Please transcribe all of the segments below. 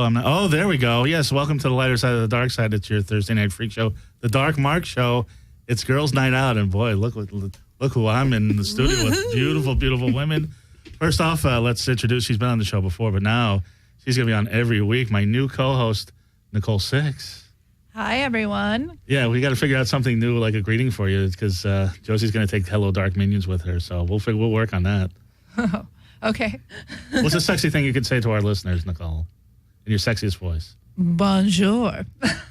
Oh, there we go. Yes, welcome to the lighter side of the dark side. It's your Thursday night freak show, the Dark Mark Show. It's girls' night out, and boy, look who I'm in the studio with. Beautiful, beautiful women. First off, let's introduce. She's been on the show before, but now she's going to be on every week. My new co-host, Nicole Six. Hi, everyone. Yeah, we got to figure out something new, like a greeting for you, because Josie's going to take Hello Dark Minions with her, so we'll work on that. Oh, okay. What's a sexy thing you could say to our listeners, Nicole, in your sexiest voice? Bonjour.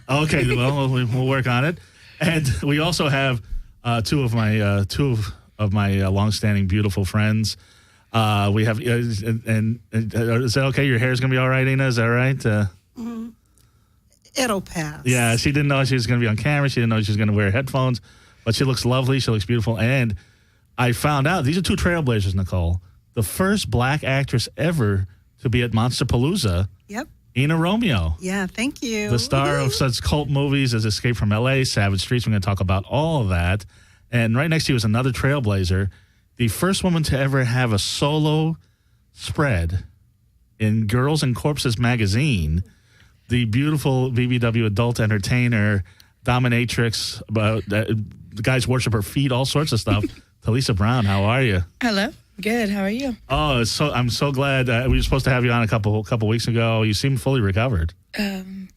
Okay, well, we'll work on it. And we also have two of my longstanding beautiful friends. We have, and is that okay? Your hair's going to be all right, Ina? Is that right? It'll pass. Yeah, she didn't know she was going to be on camera. She didn't know she was going to wear headphones. But she looks lovely. She looks beautiful. And I found out, these are two trailblazers, Nicole. The first black actress ever to be at Monsterpalooza. Yep. Ina Romeo. Yeah, thank you. The star of such cult movies as Escape from L.A., Savage Streets. We're going to talk about all of that. And right next to you is another trailblazer. The first woman to ever have a solo spread in Girls and Corpses magazine. The beautiful BBW adult entertainer, dominatrix, the guys worship her feet, all sorts of stuff. Talisa Brown, how are you? Hello. Good. How are you? Oh, I'm so glad. We were supposed to have you on a couple weeks ago. You seem fully recovered.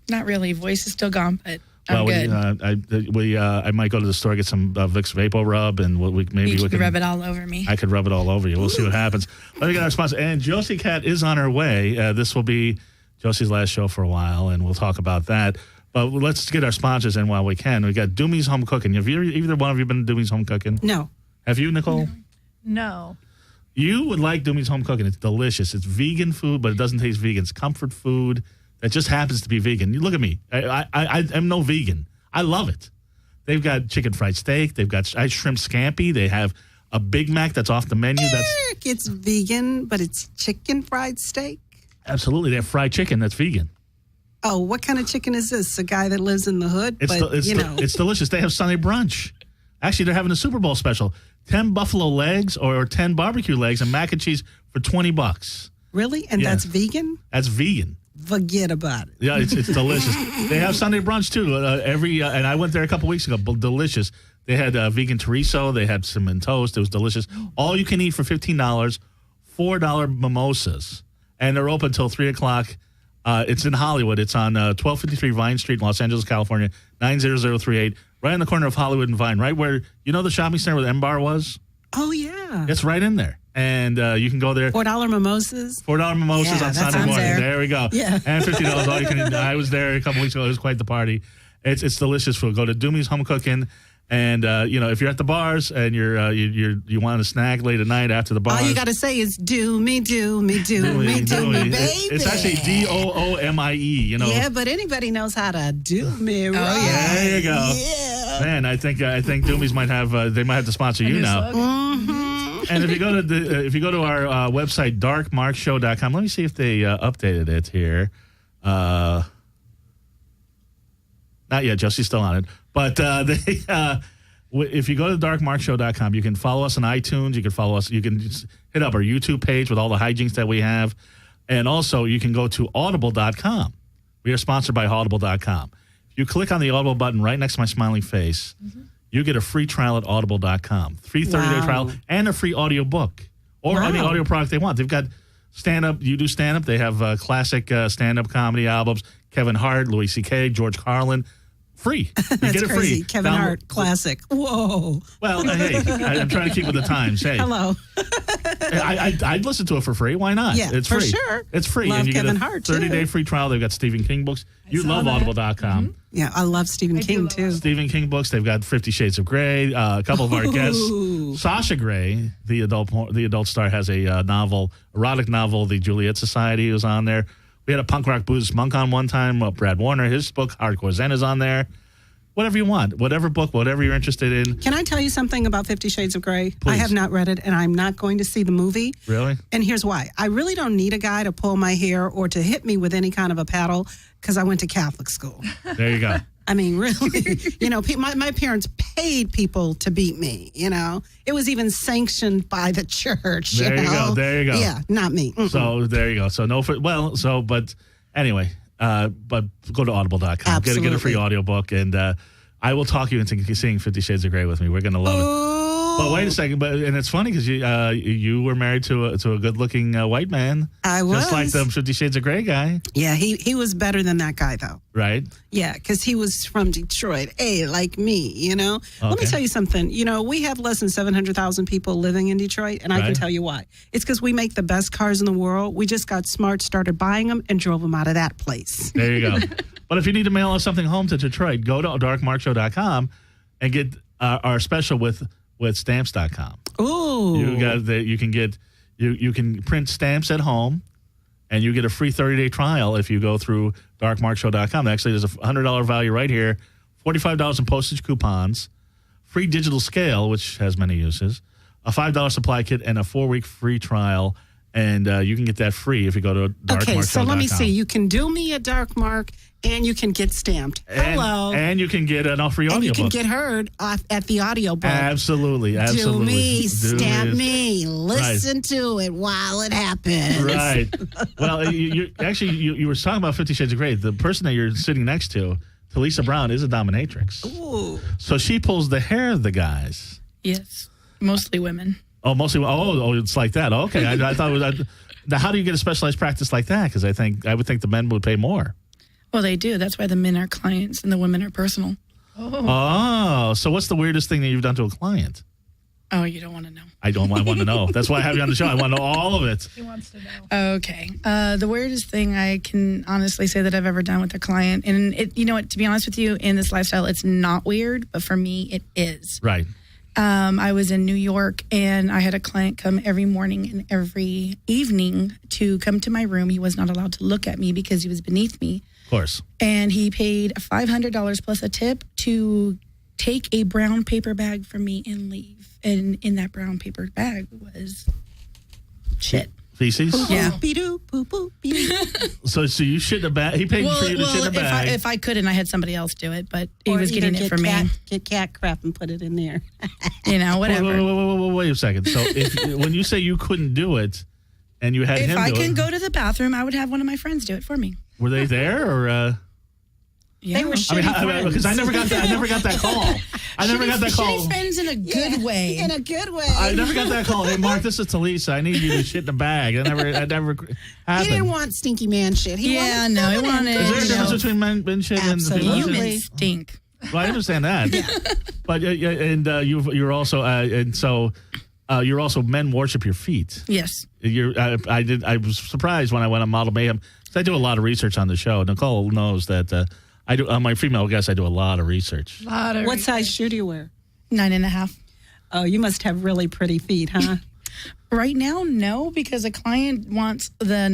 Not really. Voice is still gone, but I'm good. I might go to the store, get some Vicks Vapor Rub, and we can rub it all over me. I could rub it all over you. We'll see what happens. Let me get our sponsor. And Josie Cat is on her way. This will be Josie's last show for a while, and we'll talk about that. But let's get our sponsors in while we can. We got Doomy's Home Cooking. Have you either one of you been to Doomy's Home Cooking? No. Have you, Nicole? No. You would like Doomy's Home Cooking. It's delicious. It's vegan food, but it doesn't taste vegan. It's comfort food that just happens to be vegan. You look at me. I'm no vegan. I love it. They've got chicken fried steak. They've got shrimp scampi. They have a Big Mac that's off the menu. It's vegan, but it's chicken fried steak? Absolutely. They have fried chicken that's vegan. Oh, what kind of chicken is this? A guy that lives in the hood? It's delicious. They have Sunday brunch. Actually, they're having a Super Bowl special. 10 buffalo legs or 10 barbecue legs and mac and cheese for $20. Really? And that's vegan? That's vegan. Forget about it. Yeah, it's delicious. They have Sunday brunch, too. And I went there a couple weeks ago. Delicious. They had vegan chorizo. They had cinnamon toast. It was delicious. All you can eat for $15, $4 mimosas. And they're open until 3 o'clock. It's in Hollywood. It's on 1253 Vine Street, Los Angeles, California, 90038. Right in the corner of Hollywood and Vine, right where, you know the shopping center where the M-Bar was? Oh, yeah. It's right in there. And you can go there. $4 mimosas? $4 mimosas on Sunday morning. There we go. Yeah. And $50 all you can eat. I was there a couple weeks ago. It was quite the party. It's delicious food. Go to Doomy's Home Cooking. And, if you're at the bars and you want a snack late at night after the bars. All you got to say is, do me, baby. It's actually Doomie, Yeah, but anybody knows how to do me right. Oh, yeah. There you go. Yeah. Man, I think Doomies might have to sponsor you now. Mm-hmm. And if you go to our website, darkmarkshow.com, let me see if they updated it here. Not yet, Josie's still on it. But if you go to darkmarkshow.com, you can follow us on iTunes. You can follow us. You can just hit up our YouTube page with all the hijinks that we have. And also, you can go to audible.com. We are sponsored by audible.com. If you click on the Audible button right next to my smiling face, you get a free trial at audible.com. Free 30-day trial and a free audio book or any audio product they want. They've got stand-up. You do stand-up. They have classic stand-up comedy albums. Kevin Hart, Louis C.K., George Carlin. Free. You That's get it crazy. free. Kevin Hart, classic. Whoa. Well, hey, I'm trying to keep with the times. Hey. Hello. I'd listen to it for free. Why not? Yeah, it's for free. Sure. It's free. Love and you Kevin get a Hart, 30-day free trial. They've got Stephen King books. You love audible.com. Yeah, I love Stephen King, too. Stephen King books. They've got 50 Shades of Grey. A couple of our guests. Sasha Grey, the adult star, has a erotic novel, The Juliet Society, was on there. We had a punk rock Buddhist monk on one time. Brad Warner, his book, Hardcore Zen, is on there. Whatever you want, whatever book, whatever you're interested in. Can I tell you something about 50 Shades of Grey? Please. I have not read it, and I'm not going to see the movie. Really? And here's why. I really don't need a guy to pull my hair or to hit me with any kind of a paddle because I went to Catholic school. There you go. I mean, really, my parents paid people to beat me, It was even sanctioned by the church, There you go. Yeah, not me. Mm-mm. So there you go. So but anyway, But go to audible.com. Get a free audiobook, and I will talk you into seeing 50 Shades of Grey with me. We're going to love it. But wait a second. And it's funny because you were married to a good-looking white man. I was. Just like the 50 Shades of Grey guy. Yeah, he was better than that guy, though. Right? Yeah, because he was from Detroit. Hey, like me, Okay. Let me tell you something. We have less than 700,000 people living in Detroit, and I can tell you why. It's because we make the best cars in the world. We just got smart, started buying them, and drove them out of that place. There you go. But if you need to mail us something home to Detroit, go to darkmarkshow.com and get our special with stamps.com. Ooh. You can print stamps at home, and you get a free 30-day trial if you go through darkmarkshow.com. Actually, there's a $100 value right here, $45 in postage coupons, free digital scale, which has many uses, a $5 supply kit, and a 4-week free trial. And you can get that free if you go to darkmarkshow.com. Okay, so let me see. You can do me a Dark Mark, and you can get stamped. Hello. And you can get an free audiobook. And you can get heard at the audiobook. Absolutely. Do me, stamp me, listen to it while it happens. Right. Well, you were talking about 50 Shades of Grey. The person that you're sitting next to, Talisa Brown, is a dominatrix. Ooh. So she pulls the hair of the guys. Yes, mostly women. Oh, mostly. Oh, it's like that. Okay, I thought it was. Now, how do you get a specialized practice like that? Because I would think the men would pay more. Well, they do. That's why the men are clients and the women are personal. Oh, so what's the weirdest thing that you've done to a client? Oh, you don't want to know. I want to know. That's why I have you on the show. I want to know all of it. He wants to know. Okay. The weirdest thing I can honestly say that I've ever done with a client, and you know what? To be honest with you, in this lifestyle, it's not weird, but for me, it is. Right. I was in New York, and I had a client come every morning and every evening to come to my room. He was not allowed to look at me because he was beneath me. Of course. And he paid $500 plus a tip to take a brown paper bag from me and leave. And in that brown paper bag was shit. Feces? Yeah. So you shit in a bag. He paid for you to shit in a bag. If I couldn't, I had somebody else do it, but he Or was getting either it from me. Get cat crap and put it in there. Whatever. Wait a second. So when you say you couldn't do it, and you had him do it. If I can go to the bathroom, I would have one of my friends do it for me. Were they there or? Yeah. They were shitty friends. Because I never got that. I never got that call. I never got that call. Shitty friends in a good way. In a good way. I never got that call. Hey, Mark, this is Talisa. I need you to shit in a bag. That never happened. He didn't want stinky man shit. He wanted feminine. Is there a difference between men shit and Absolutely. female shit? Humans stink. Well, I understand that. Yeah. But you're also you're also men worship your feet. Yes. I was surprised when I went on Model Mayhem. I do a lot of research on the show. Nicole knows that I do. On my female guests, I do a lot of research. What size shoe do you wear? 9.5. Oh, you must have really pretty feet, huh? Right now, no, because a client wants the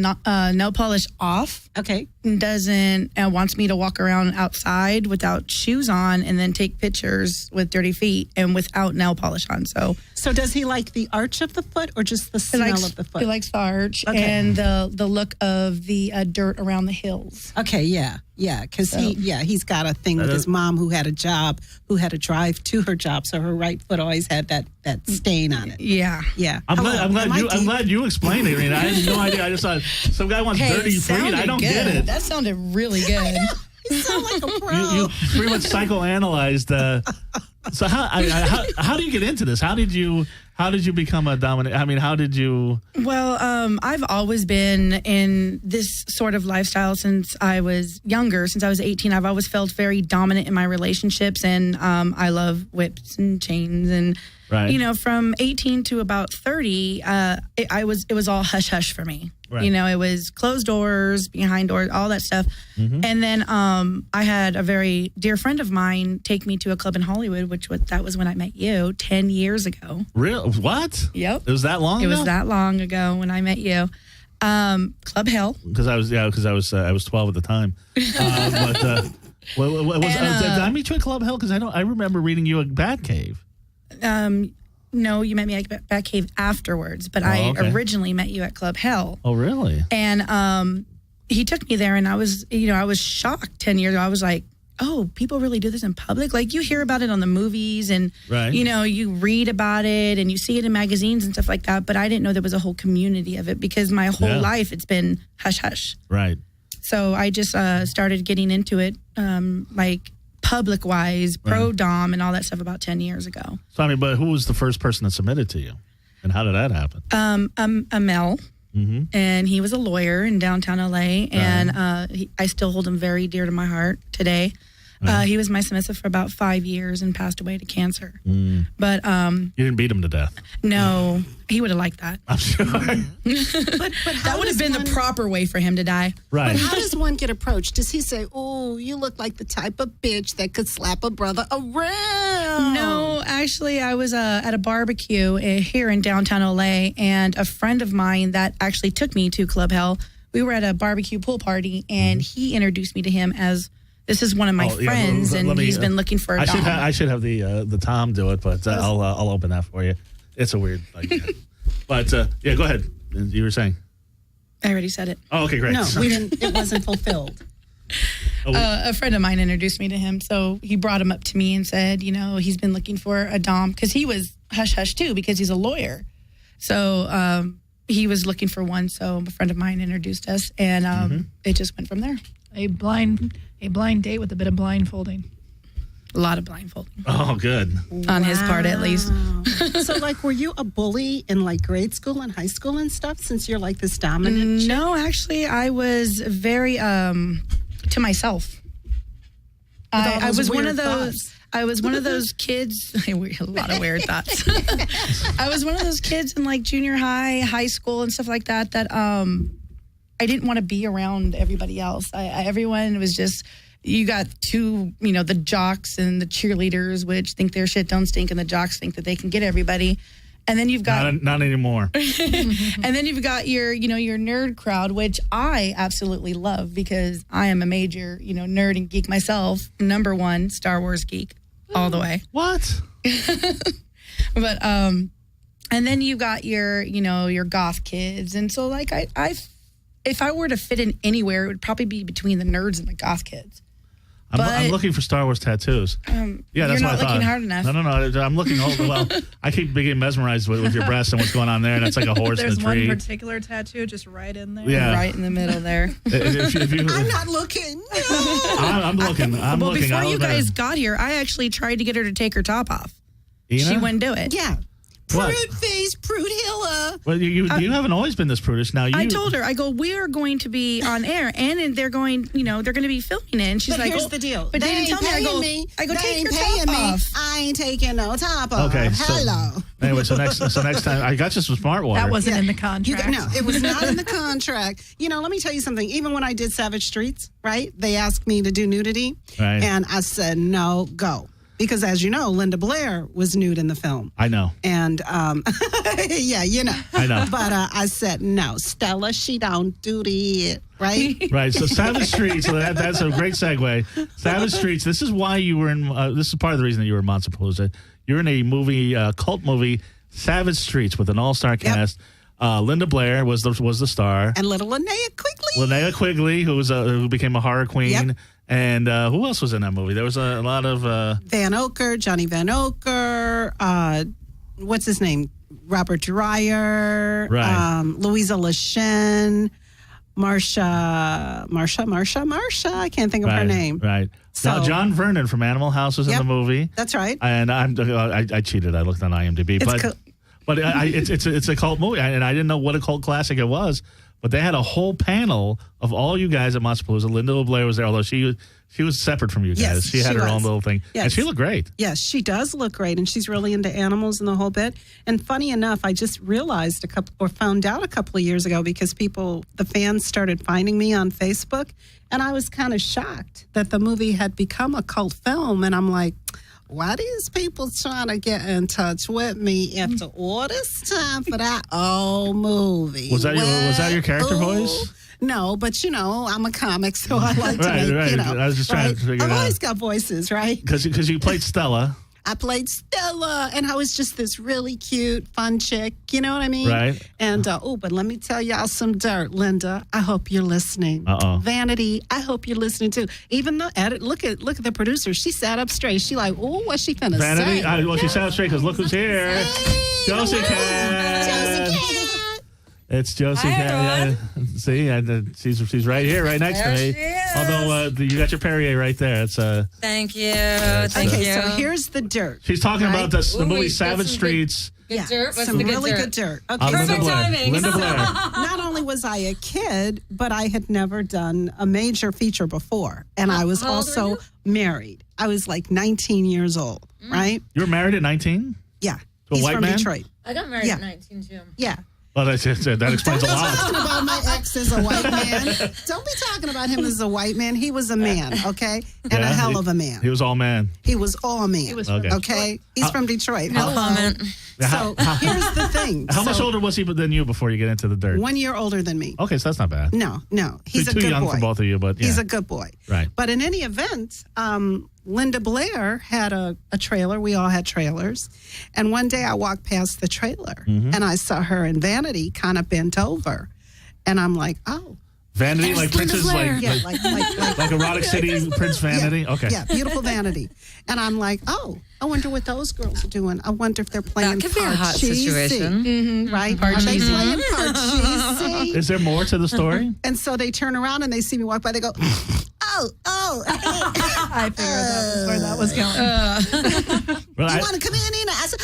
nail polish off. Okay. Wants me to walk around outside without shoes on and then take pictures with dirty feet and without nail polish on. So does he like the arch of the foot or just the smell of the foot? He likes the arch and the look of the dirt around the hills. Okay, yeah, because he's got a thing with his mom who had a job, who had to drive to her job, so her right foot always had that stain on it. Yeah. I'm glad you explained it. I mean, I had no idea. I just thought some guy wants dirty feet. I don't get it. That sounded really good. You sound like a pro. You pretty much psychoanalyzed. So how do you get into this? How did you become a dominant? I mean, how did you? Well, I've always been in this sort of lifestyle since I was younger. Since I was 18, I've always felt very dominant in my relationships, and I love whips and chains. And from 18 to about 30, it was all hush hush for me. Right. It was closed doors, behind doors, all that stuff. Mm-hmm. And then I had a very dear friend of mine take me to a club in Hollywood, that was when I met you 10 years ago. Real? What? Yep. It was that long ago? It was that long ago when I met you. Club Hell. Because I was 12 at the time. Did I meet you at Club Hell? Because I remember reading you at Batcave. No, you met me at Batcave afterwards, but I originally met you at Club Hell. Oh, really? And he took me there, and I was shocked 10 years ago. I was like, oh, people really do this in public? Like, you hear about it on the movies, and, you read about it, and you see it in magazines and stuff like that, but I didn't know there was a whole community of it, because my whole life it's been hush-hush. Right. So I just started getting into it, like public-wise, pro-dom and all that stuff about 10 years ago. So, I mean, but who was the first person that submitted to you? And how did that happen? Mel, and he was a lawyer in downtown LA, and I still hold him very dear to my heart today. He was my submissive for about 5 years and passed away to cancer. But you didn't beat him to death. No, he would have liked that. I'm sure. But That would have been the proper way for him to die. Right. But how does one get approached? Does he say, "Oh, you look like the type of bitch that could slap a brother around"? No, actually, I was at a barbecue here in downtown LA, and a friend of mine that actually took me to Club Hell, we were at a barbecue pool party, and he introduced me to him as, this is one of my friends, and he's been looking for a dom. I should have the Tom do it, but I'll open that for you. It's a weird idea. But, yeah, go ahead. You were saying. I already said it. Oh, okay, great. No, we didn't. It wasn't fulfilled. A friend of mine introduced me to him, so he brought him up to me and said, he's been looking for a dom, because he was hush-hush too, because he's a lawyer. So he was looking for one, so a friend of mine introduced us, and it just went from there. A blind date with a bit of blindfolding. A lot of blindfolding. Oh, good. On his part, at least. So, like, were you a bully in, like, grade school and high school and stuff, since you're, like, this dominant chick? No, actually, I was very to myself. I was one of those. thoughts. I was one of those kids. A lot of weird thoughts. I was one of those kids in like junior high school, and stuff like that. That I didn't want to be around everybody else. Everyone was just. You got two, the jocks and the cheerleaders, which think their shit don't stink, and the jocks think that they can get everybody. And then you've got not anymore. And then you've got your nerd crowd, which I absolutely love, because I am a major, nerd and geek myself. Number one Star Wars geek, all the way. What? But and then you got your goth kids, and so like I if I were to fit in anywhere, it would probably be between the nerds and the goth kids. I'm looking for Star Wars tattoos. Yeah, that's you're what not I thought. looking hard enough. No. I'm looking. Well, I keep getting mesmerized with your breasts and what's going on there, and it's like a horse in a There's tree. one particular tattoo just right in there. Yeah. Right in the middle there. I'm not looking. I'm looking. Well, before you guys got here, I actually tried to get her to take her top off. Ina? She wouldn't do it. Yeah. What? Prude face, prude hilla. Well, you haven't always been this prudish. Now I told her, I go, we are going to be on air, and they're going to be filming it. And she's But like, here's the deal. But they didn't tell me. I go, take your top off. I ain't taking no top off. Okay. Hello. Anyway, so next time I got you some smart water. That wasn't in the contract. No, it was not in the contract. Let me tell you something. Even when I did Savage Streets, right, they asked me to do nudity. Right. And I said, no, go. Because as you know, Linda Blair was nude in the film. I know. And, yeah, I know. But I said, no, Stella, she don't do it, right? Right. So Savage Streets. So that's a great segue. Savage Streets. This is why you were in. This is part of the reason that you were in Montepalooza. You're in a movie, cult movie, Savage Streets, with an all-star cast. Linda Blair was the star. And little Linnea Quigley, who became a horror queen. Yep. And who else was in that movie? There was a lot of Johnny Van Oker, what's his name? Robert Dreyer, Right. Louisa LeShen, Marsha. I can't think of her name. Right. So, Now, John Vernon from Animal House was in the movie. That's right. And I cheated. I looked on IMDb, but it's a cult movie, and I didn't know what a cult classic it was. But they had a whole panel of all you guys at Montepalooza. Linda Blair was there, although she was separate from you guys. Yes, she had her own little thing. Yes. And she looked great. Yes, she does look great, and she's really into animals and the whole bit. And funny enough, I just realized found out a couple of years ago, because the fans started finding me on Facebook, and I was kind of shocked that the movie had become a cult film. And I'm like, why these people trying to get in touch with me after all this time for that old movie? Was that your character voice? No, but I'm a comic, so I like to make, right. I was just trying to figure it out. I've always got voices, right? Because you played Stella. I played Stella, and I was just this really cute, fun chick. You know what I mean? Right. And, but let me tell y'all some dirt, Linda. I hope you're listening. Uh-oh. Vanity, I hope you're listening, too. Even the look at the producer. She sat up straight. She like, oh, what's she finna Vanity? say? She sat up straight because look who's here. Hey, Josie hello. Cat. Josie Cat. It's Josie. Hi, See, she's right here, right next There to me. she is. Although you got your Perrier right there. It's Thank you. Thank Okay, you. so here's the dirt. She's talking Right? about the Ooh, movie we got Savage some good- Streets. Good dirt. What's Some the good really dirt? good dirt. on Okay, Linda Perfect Blair. timing. Linda Blair. not only was I a kid, but I had never done a major feature before. And I was How old were also you? married. I was like 19 years old, right? You were married at 19? Yeah. To a He's white from man? Detroit. I got married Yeah. at 19 too. Yeah. Well, that explains a lot. Talking about my ex as a white man. Don't be talking about him as a white man. He was a man, okay? And a hell of a man. He was all man. He was all man. He was Okay. okay? He's from Detroit. No Hello. comment. So here's the thing. How much So, older was he than you before you get into the dirt? 1 year older than me. Okay, so that's not bad. No. He's a too good young boy. for both of you, but yeah. He's a good boy. Right. But in any event, Linda Blair had a trailer. We all had trailers. And one day I walked past the trailer and I saw her in Vanity kind of bent over. And I'm like, oh. Vanity, There's like Linda Prince's, Blair. Yeah, like Erotic City Prince Vanity? Okay. Yeah, beautiful Vanity. And I'm like, oh, I wonder what those girls are doing. I wonder if they're playing That could be a hot Parcheesi. situation. Right? Are they playing Parcheesi? Is there more to the story? And so they turn around and they see me walk by. They go, oh. I figured that was where that was going. Well, You I- want to come in, Nina? I said,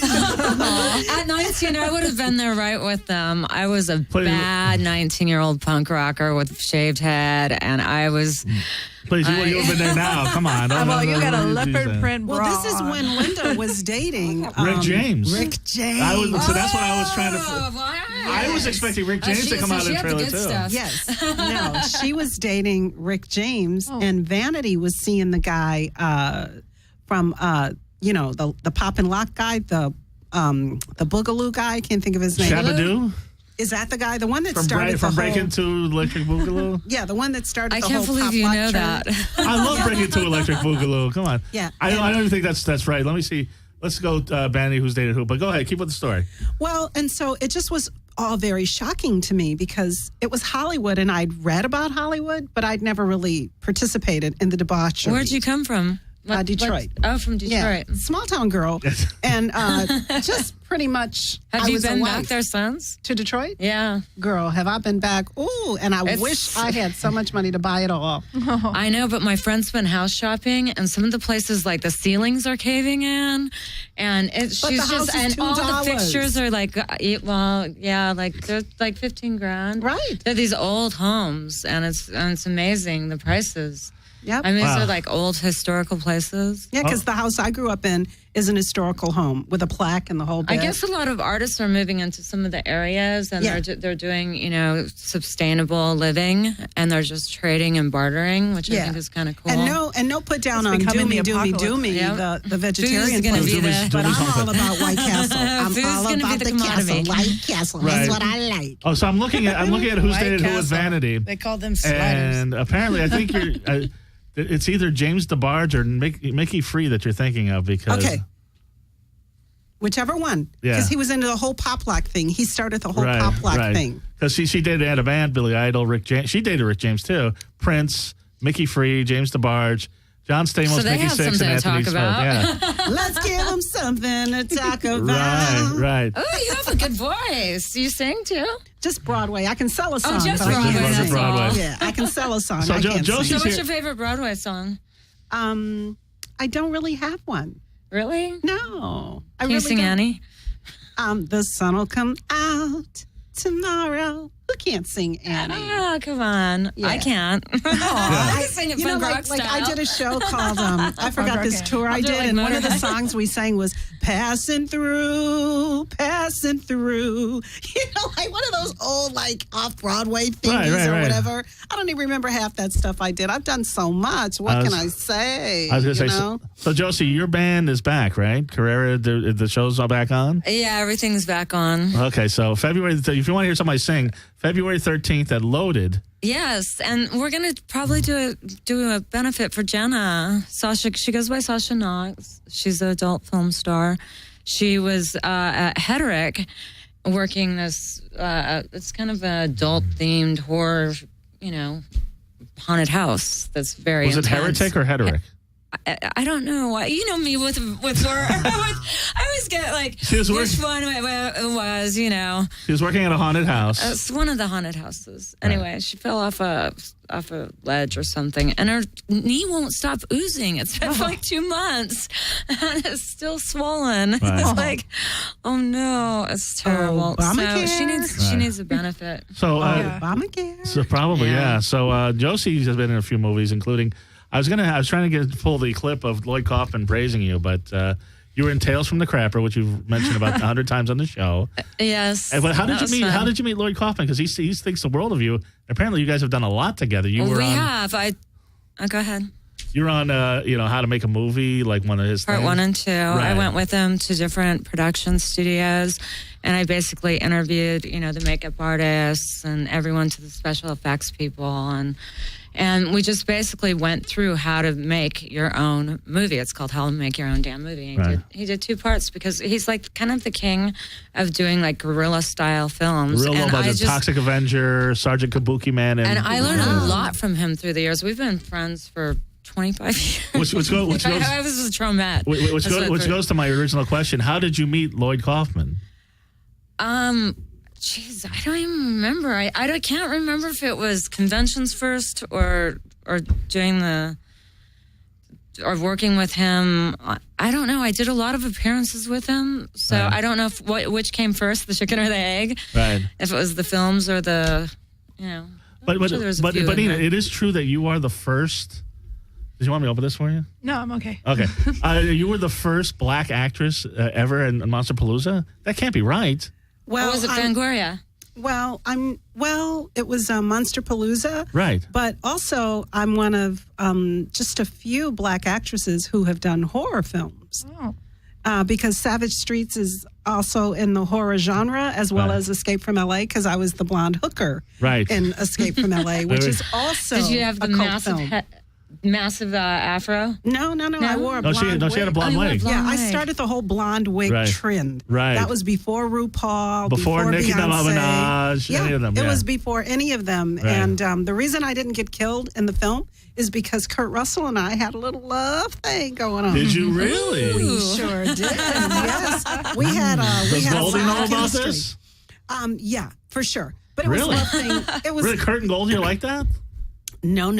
At 19, I would have been there right with them. I was a Please. bad 19-year-old punk rocker with shaved head, and I was. Please, you would have been there now. Come on. Well, you got a Don't do leopard that. print bra. Well, this is when Linda was dating Rick James. Rick James. So that's what I was trying to. wow. I was expecting Rick James to come out in the trailer too. Yes. No, she was dating Rick James, and Vanity was seeing the guy from the pop and lock guy, the Boogaloo guy. I can't think of his name. Shabadoo? Is that the guy? The one that started From the whole, Breaking to Electric Boogaloo? Yeah, the one that started I the can't whole believe pop you lock know trend. that. I love Breaking to Electric Boogaloo. Come on. Yeah. I don't even think that's right. Let me see. Let's go, Vanity, who's dated who. But go ahead. Keep with the story. Well, and so it just was all very shocking to me because it was Hollywood and I'd read about Hollywood, but I'd never really participated in the debauchery. Where'd you come from? Detroit. Oh, from Detroit. Yeah, small town girl. And just pretty much Have I you was a been back wife. there since? To Detroit? Yeah. Girl, have I been back? Ooh, and I wish I had so much money to buy it all. I know, but my friends went house shopping, and some of the places, like the ceilings are caving in, and But she's the house just, is and all the $2. fixtures are like, like they're like 15 grand. Right. They're these old homes, and it's amazing the prices. Yep. I mean, Wow. these are like old historical places. Yeah, because the house I grew up in is an historical home with a plaque and the whole bit. I guess a lot of artists are moving into some of the areas, and Yeah. they're doing sustainable living, and they're just trading and bartering, which I Yeah. think is kind of cool. And no put down It's on becoming doomy, the doomy, apocalypse. doomy, Yep. the vegetarian Food's gonna place. be the- But I'm Doomy's all about White Castle. I'm Food's all gonna be about the the castle. commodity. White Castle. Right. That's what I like. Oh, so I'm looking at who's White dated who with Castle. Vanity. They call them sliders. And apparently, I think you're. It's either James DeBarge or Mickey Free that you're thinking of because. Okay. Whichever one. Yeah. Because he was into the whole pop lock thing. He started the whole Right, pop lock right. thing. Because she dated Anna Band, Billy Idol, Rick James. She dated Rick James too. Prince, Mickey Free, James DeBarge, John Stamos, So they Mickey have Six, and something to Anthony talk Smith. about. Yeah. Let's give him something to talk about. Right. Oh, you have a good voice. You sing too? Just Broadway. I can sell a song. just but I can't Broadway, sing. that's all. Broadway. Yeah, I can sell a song. So I can't Joe- So sing. She's what's here. your favorite Broadway song? I don't really have one. Really? No. I Can you really sing don't. Annie? The sun will come out tomorrow. Who can't sing Annie? Oh, come on. Yeah. I can't. I can sing it You know, punk rock like I style. did a show called I forgot rock this band. tour I do it did, like and one of the Motorhead. songs we sang was "Passing Through, Passing Through." You know, like one of those old like off Broadway thingies Right, or right. whatever. I don't even remember half that stuff I did. I've done so much. What can I say? I was going to you say, know? so Josie, your band is back, right? Carrera, the show's all back on? Yeah, everything's back on. Okay, so February, if you want to hear somebody sing, February 13th at Loaded. Yes, and we're gonna probably do a benefit for Jenna. Sasha, she goes by Sasha Knox. She's an adult film star. She was at Hederick working this. It's kind of an adult themed horror, haunted house. That's very. Was it intense. Heretic or Hederick? I don't know why. You know me with horror. I always get like which one it was. You know, she was working at a haunted house. It's one of the haunted houses. Anyway, she fell off a ledge or something, and her knee won't stop oozing. It's been for like 2 months, and it's still swollen. Right. It's like, oh no, it's terrible. So she needs a benefit. So Obamacare. So probably yeah. So Josie has been in a few movies, including. I was trying to pull the clip of Lloyd Kaufman praising you, but you were in Tales from the Crapper, which you've mentioned about 100 times on the show. Yes. But how did you meet? How did you meet Lloyd Kaufman? Because he thinks the world of you. Apparently, you guys have done a lot together. Go ahead. You're on, How to Make a Movie, like one of his Part things. 1 and 2. Right. I went with him to different production studios, and I basically interviewed, the makeup artists and everyone to the special effects people, and we just basically went through how to make your own movie. It's called How to Make Your Own Damn Movie. And he did 2 parts because he's like kind of the king of doing like guerrilla style films. Real about the Toxic Avenger, Sergeant Kabuki Man. And I learned a lot from him through the years. We've been friends for 25 years. I was a traumette. Which goes to my original question. How did you meet Lloyd Kaufman? Jeez, I don't even remember. I can't remember if it was conventions first or doing or working with him. I don't know. I did a lot of appearances with him, so I don't know which came first, the chicken or the egg. Right. If it was the films or the, But Nina, it is true that you are the first. Did you want me to open this for you? No, I'm okay. Okay. You were the first black actress ever in Monsterpalooza? That can't be right. Well, or was it Fangoria? Well, it was Monsterpalooza. Right. But also, I'm one of just a few black actresses who have done horror films. Oh. Because Savage Streets is also in the horror genre, as well as Escape from LA, because I was the blonde hooker in Escape from LA, which is also Did you have the massive afro? No. I wore a blonde wig. She had a blonde wig. Yeah, I started the whole blonde wig trend. Right. That was before RuPaul, before Nicki Beyonce. Minaj, any of them. It was before any of them. Right. And the reason I didn't get killed in the film is because Kurt Russell and I had a little love thing going on. Did you really? We sure did. Yes. We had Does Goldie know about chemistry. this? Yeah, for sure. But it Really? was love thing. It was Really, Kurt and Goldie are like that? No.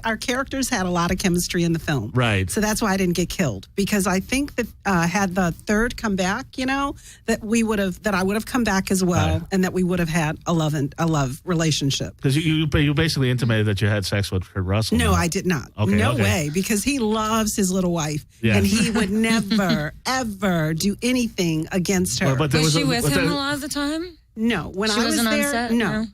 Our characters had a lot of chemistry in the film, Right. So that's why I didn't get killed, because I think that had the third come back, that I would have come back as well, Right. and that we would have had a love relationship. Because you basically intimated that you had sex with Kurt Russell. No, I did not. Okay, no okay. way, because he loves his little wife, and he would never ever do anything against her. But there Was she a- with but him there- a lot of the time? No, when She I was wasn't on there, set?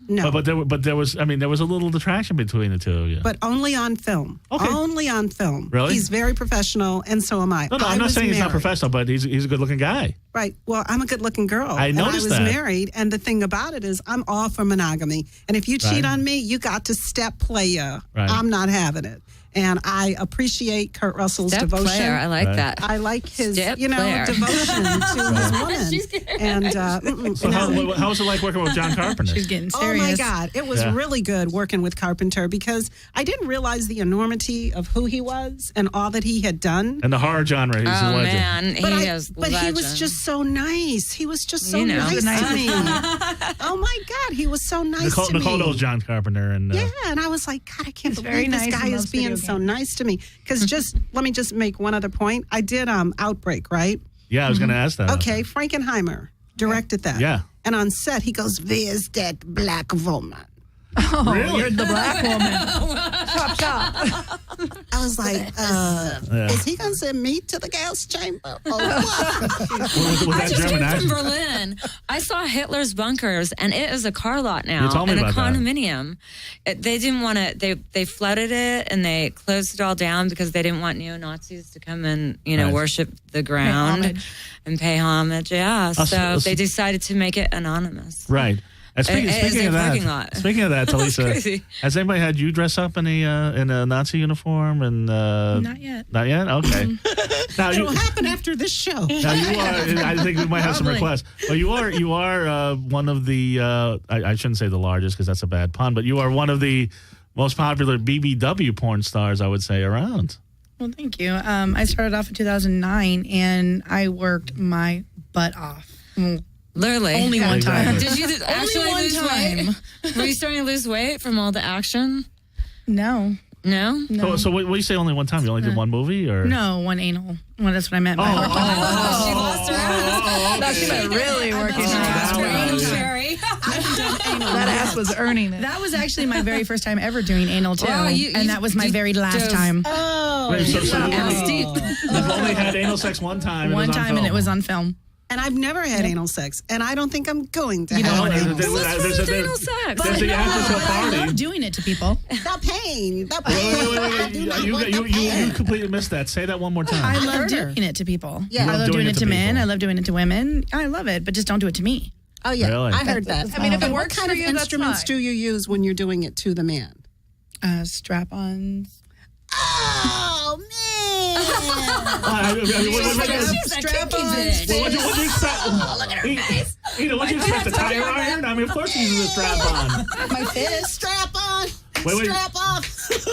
no. But there was a little attraction between the two of you. But only on film. Okay. Only on film. Really? He's very professional, and so am I. No, I'm not saying he's not professional, but he's a good-looking guy. Right. Well, I'm a good-looking girl. I noticed and I was that. married, and the thing about it is I'm all for monogamy. And if you cheat on me, you got to step player. Right. I'm not having it. And I appreciate Kurt Russell's Step devotion. player. I like that. I like his, Step player. devotion to his woman. She's getting And So how was it like working with John Carpenter? She's getting oh serious. my God, it was really good working with Carpenter, because I didn't realize the enormity of who he was and all that he had done. In the horror genre, he's a Oh legend. man, But he was just so nice. He was just so nice to me. Oh my God, he was so nice to me. Nicole knows John Carpenter, and Yeah, and I was like, God, I can't He's very believe this nice guy and is loves being video so nice to me. Because let me just make one other point. I did Outbreak, right? I was going to ask that. Okay, Frankenheimer directed that. Yeah. And on set, he goes, "Where's that black woman?" Oh, Really? you're the black woman. Chop. I was like, is he going to send me to the gas chamber or what? With I that just German came accent. from Berlin. I saw Hitler's bunkers, and it is a car lot now You told me and a about that. condominium. They didn't want to. They flooded it and they closed it all down because they didn't want neo Nazis to come and Right. worship the ground homage. and pay homage. Yeah, so- so they decided to make it anonymous. Right. And It is speaking a of parking lot. that, Talisa, crazy. has anybody had you dress up in a Nazi uniform? And Not yet. Not yet. Okay. Now It'll happen after this show. Now you are. I think we might have some Probably. requests. Well, you are one of the. I shouldn't say the largest because that's a bad pun, but you are one of the most popular BBW porn stars, I would say, around. Well, thank you. I started off in 2009, and I worked my butt off. Literally. Only one time. Exactly. Did you actually one lose time. weight? Were you starting to lose weight from all the action? No. No? So what do you say only one time? You only did one movie? Or No, one anal. Well, that's what I meant by She lost her ass. No, she was really working her ass. Scream, Sherry. That ass was earning it. That was actually my very first time ever doing anal, too. Wow, and that was my very last dove- time. Oh, Wait, so Deep. you've only had anal sex one time. One and time, and it was on film. and I've never had anal sex, and I don't think I'm going to You have don't anal want sex. What's wrong with anal sex? There's a after show I party. love doing it to people. The pain. The Wait, pain. I wait, do wait. not You, want you, the you, pain. you completely missed that. Say that one more time. I love doing it to people. Yeah. I love doing it to men. people. I love doing it to women. I love it, but just don't do it to me. Oh, yeah. Really? I heard that. I mean, if it And works what kind for of you, that's instruments fine. do you use when you're doing it to the man? Strap-ons. Oh, man. What'd you expect? Look at her face. What'd you expect? A tire iron? I mean, of course you use a strap on. My fist. Strap on. Wait. Strap off.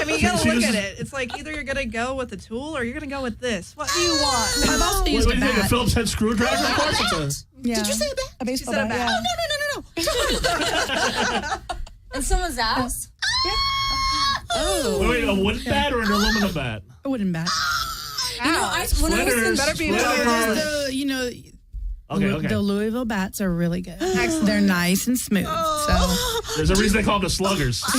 I mean, you gotta She look uses- at it. It's like either you're gonna go with a tool or you're gonna go with this. What do you want? I've also What used do a you think? A bat. Phillips head screwdriver? Of course it's Yeah. Did you say that? A baseball said a bat? bat. Oh, no. And someone's ass? a... Wait, a wood bat or an aluminum bat? A wooden bat. You know, when I was in Splitters. better be Splitters. Okay. The Louisville bats are really good. They're nice and smooth. So There's a reason they call them the sluggers. I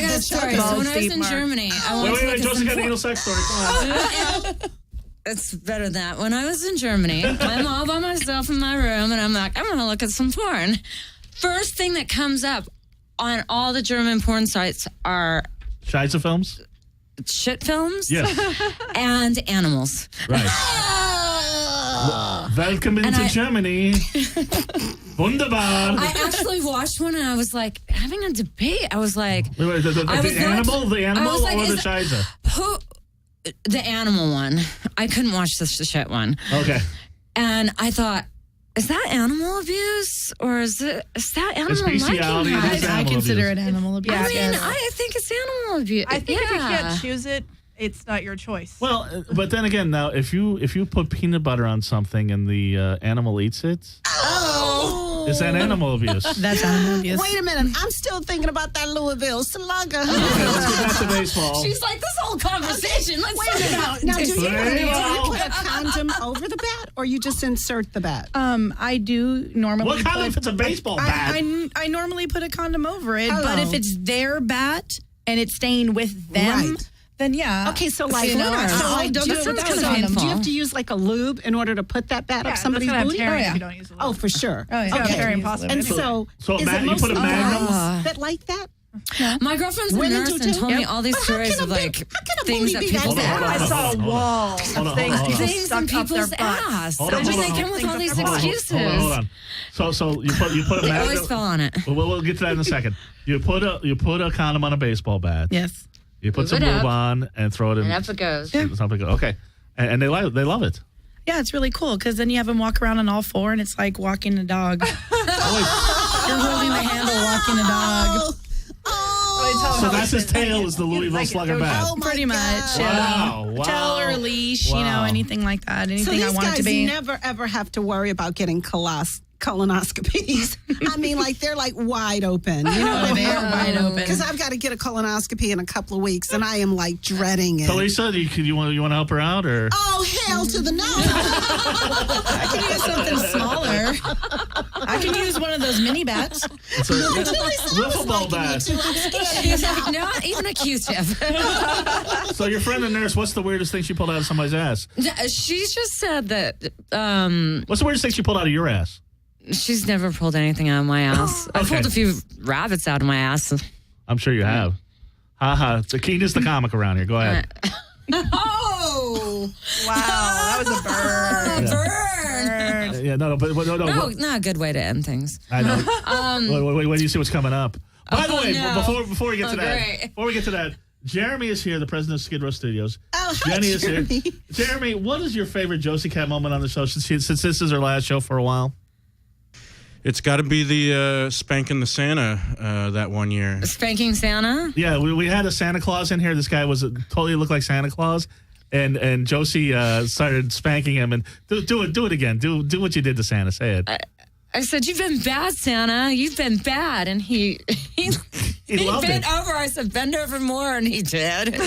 got a story. So when I was in Germany, I went to Wait. look at Josie some got an anal sex story. Come on. It's better than that. When I was in Germany, I'm all by myself in my room, and I'm like, I'm going to look at some porn. First thing that comes up on all the German porn sites are Scheisse films? shit films Yes. and animals. Right. Welcome into I- Germany. Wunderbar. I actually watched one, and I was like having a debate. I was like, Wait, the I was animal I was like, or the is- Scheisse? who? The animal one. I couldn't watch the shit one. Okay. And I thought, is that animal abuse or is that animal bestiality, liking it is that? I animal consider abuse. it animal abuse. I mean, yes. I think it's animal abuse. I think if you Yeah. can't choose it, it's not your choice. Well, but then again, now if you put peanut butter on something and the animal eats it, is that animal abuse? That's animal abuse. Wait a minute. I'm still thinking about that Louisville slugger. Okay, let's get back to baseball. She's like, this whole conversation. Let's Wait a talk minute. about Now, do you Well- put a condom over the bat, or you just insert the bat? I do normally. What kind if it's a baseball bat? I normally put a condom over it, Hello. but if it's their bat and it's staying with them, Right. then yeah. Okay, so like, You know, I don't that do it sounds without kind a of condom. painful. do you have to use like a lube in order to put that bat yeah, up somebody's that's gonna booty? have tearing Oh, yeah. if you don't use it. Oh, for sure. Oh, yeah. It's gonna Okay. be very impossible. And so, So is it you put a mostly magnum? guys that like that? My girlfriend's a Women nurse do and too? told me Yep. all these But how stories can of a like big- how can a things booty that be people that bad? I saw a Hold on. wall Hold on, of things hold on. people things stuck in up their people's butts. ass. Hold on, I mean, hold they on. come with all these Hold on, excuses. Hold on. So you put a They magnum. always fell on it. We'll get to that in a second. You put a condom on a baseball bat. Yes. You put Move some it lube up. on and throw it in. And up it goes. Something. Okay, and they love it. Yeah, it's really cool because then you have them walk around on all four and it's like walking a dog. You're holding the handle, walking a dog. So that's his tail is the Louisville Slugger bat. Oh, my Pretty much. God. Yeah. Wow. Tail or a leash, Wow. anything like that. So Anything I these want it guys to be. never ever have to worry about getting colonoscopies. I mean, like they're like wide open. You know what I They are wide open. Because I've got to get a colonoscopy in a couple of weeks, and I am like dreading it. So Lisa, do you want to help her out or? Oh, hell to the no. I can use something smaller. I can use one of those mini bats. It's a wiffle ball bat. She's like, not even a Q-tip. So your friend the nurse, what's the weirdest thing she pulled out of somebody's ass? She just said that What's the weirdest thing she pulled out of your ass? she's never pulled anything out of my ass. I Okay. pulled a few rabbits out of my ass. I'm sure you have. Haha, the king is the comic around here. Go ahead. Oh, Wow, that was a bird. burn! Yeah, no, but no. No, not a good way to end things. I know. Wait, do you see what's coming up? By the way, no. before we get to that, great. before we get to that, Jeremy is here, the president of Skidrow Studios. Oh, hi, Jenny is Jeremy. here. Jeremy, what is your favorite Josie Cat moment on the show since this is her last show for a while? It's got to be the spanking the Santa that one year. Spanking Santa? Yeah, we had a Santa Claus in here. This guy totally looked like Santa Claus. And Josie started spanking him. And do it again. Do what you did to Santa. Say it. I said, "You've been bad, Santa. You've been bad." And he loved bent it. over. I said, "Bend over more," and he did.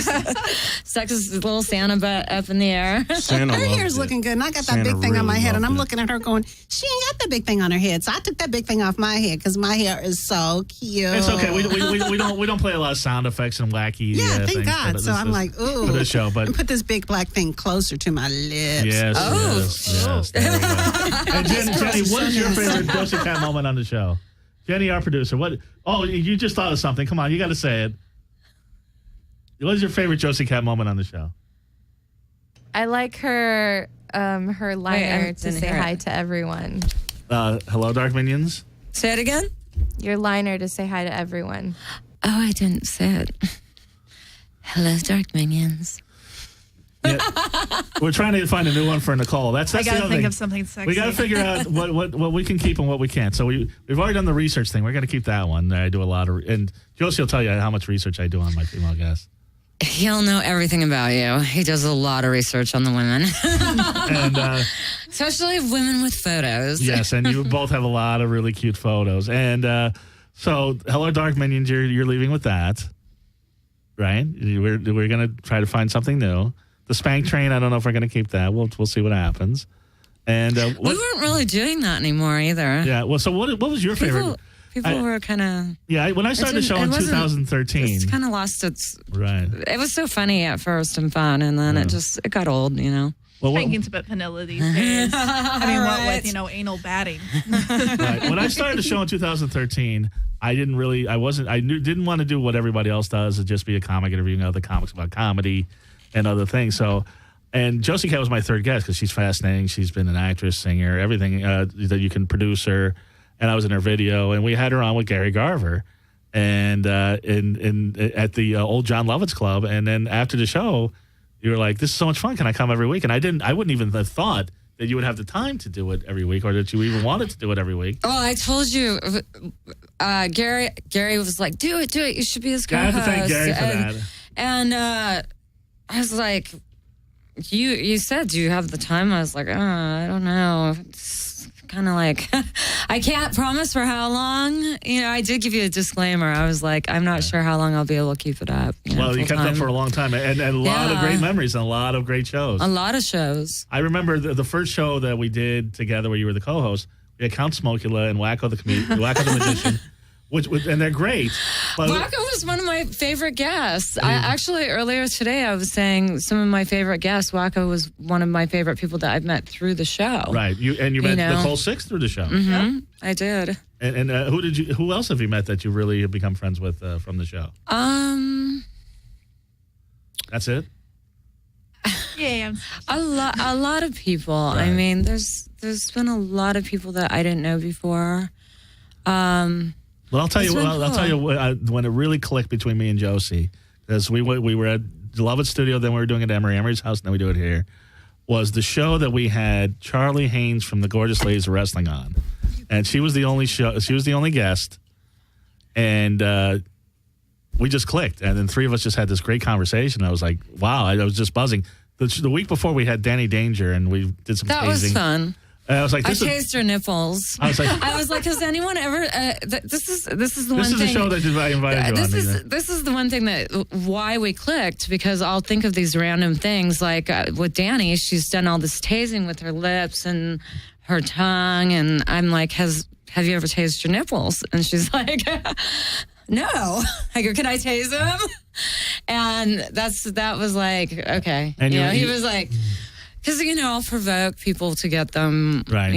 Stuck his little Santa butt up in the air. Santa Her loved hair's it. looking good, and I got Santa that big thing on my really head, and loved I'm it. looking at her going, she ain't got that big thing on her head, so I took that big thing off my head because my hair is so cute. It's okay. We don't play a lot of sound effects and wacky. Yeah, thank things God. for So I'm like, ooh. for this show, but and put this big black thing closer to my lips. yes, Oh. yes. There we go. And Jenny, what is your favorite Josie Cat moment on the show? Jenny, our producer. What? Oh, you just thought of something. Come on, you got to say it. What is your favorite Josie Cat moment on the show? I like her liner to didn't say hear hi it. to everyone. Hello, Dark Minions. Say it again. Your liner to say hi to everyone. Oh, I didn't say it. Hello, Dark Minions. Yeah. We're trying to find a new one for Nicole. That's I the gotta other think thing. of something sexy. We got to figure out what we can keep and what we can't. So we've already done the research thing. We're going to keep that one. I do a lot of, and Josie will tell you how much research I do on my female guests. He'll know everything about you. He does a lot of research on the women, And especially women with photos. yes, and you both have a lot of really cute photos. And so, hello, Dark Minions. You're leaving with that, right? We're going to try to find something new. The spank train. I don't know if we're going to keep that. We'll see what happens. And We weren't really doing that anymore either. yeah. Well, so what was your favorite? People were kind of. Yeah, when I started the show in 2013. It's kind of lost its. Right. It was so funny at first and fun, and then it got old, you know. Well, Spanking's a bit vanilla these days. I mean, what with, anal batting. right. When I started the show in 2013, I didn't want to do what everybody else does, and just be a comic interviewing other comics about comedy and other things. So, and Josie Cat was my third guest because she's fascinating. She's been an actress, singer, everything that you can produce her. And I was in her video, and we had her on with Gary Garver, and at the old John Lovitz Club. And then after the show, you were like, "This is so much fun. Can I come every week?" And I wouldn't even have thought that you would have the time to do it every week, or that you even wanted to do it every week. Oh, I told you, Gary was like, "Do it. You should be his Yeah, I co-host." have to thank Gary for that. And I was like, "You said, do you have the time?" I was like, I don't know. It's kind of like, I can't promise for how long. You know, I did give you a disclaimer. I was like, I'm not sure how long I'll be able to keep it up. Well, you kept up for a long time, and a lot of great memories and a lot of great shows. A lot of shows. I remember the first show that we did together where you were the co-host. We had Count Smokula and Wacko the Magician, and they're great. But Wacko was one of my favorite guests. I actually, earlier today, I was saying some of my favorite guests. Wacko was one of my favorite people that I've met through the show. right, you met Nicole Six through the show. Mm-hmm. I did. And who else have you met that you really have become friends with from the show? That's it. Yeah. A lot of people. Right. I mean, there's been a lot of people that I didn't know before. Well, I'll tell you. It's been I'll tell you when it really clicked between me and Josie, because we were at Lovett Studio, then we were doing it at Emery's house, and then we do it here. Was the show that we had Charlie Haynes from the Gorgeous Ladies of Wrestling on, and she was the only guest, and we just clicked, and then three of us just had this great conversation. I was like, wow, I was just buzzing. The week before we had Danny Danger, and we did some That tasing. was fun. And I was like, I tased her nipples. I was like, has anyone ever? This is the one this thing. is the show that I invited you on. This is the one thing that why we clicked, because I'll think of these random things like with Danny, she's done all this tasing with her lips and her tongue, and I'm like, have you ever tased your nipples? And she's like, no. I go, can I tase them? And that was like, okay. And he was like. Because, I'll provoke people to get them, right.